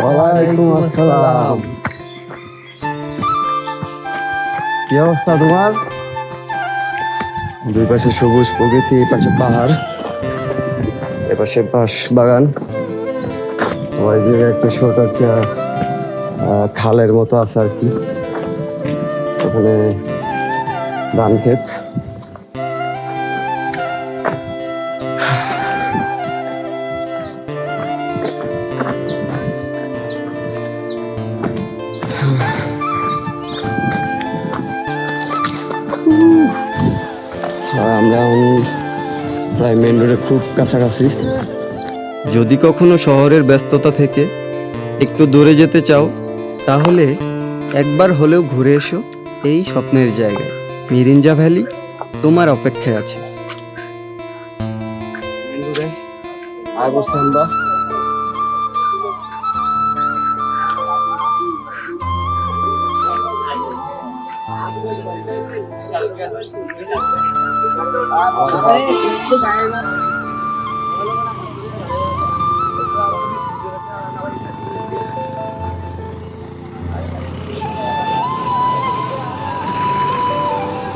ওয়ালাইকুম আসসালাম। কি অবস্থা তোমার? দুই পাশে সবুজ প্রকৃতি, এই পাশে পাহাড়, এপাশে বাঁশ বাগান, ওই যে একটা ছোট একটা খালের মতো আছে আর কি, ওখানে ধান ক্ষেত। আমরা প্রায় মেন রোডের খুব কাছাকাছি। যদি কখনো শহরের ব্যস্ততা থেকে একটু দূরে যেতে চাও, তাহলে একবার হলেও ঘুরে এসো এই স্বপ্নের জায়গায়। মিরিঞ্জা ভ্যালি তোমার অপেক্ষায় আছে। আমরা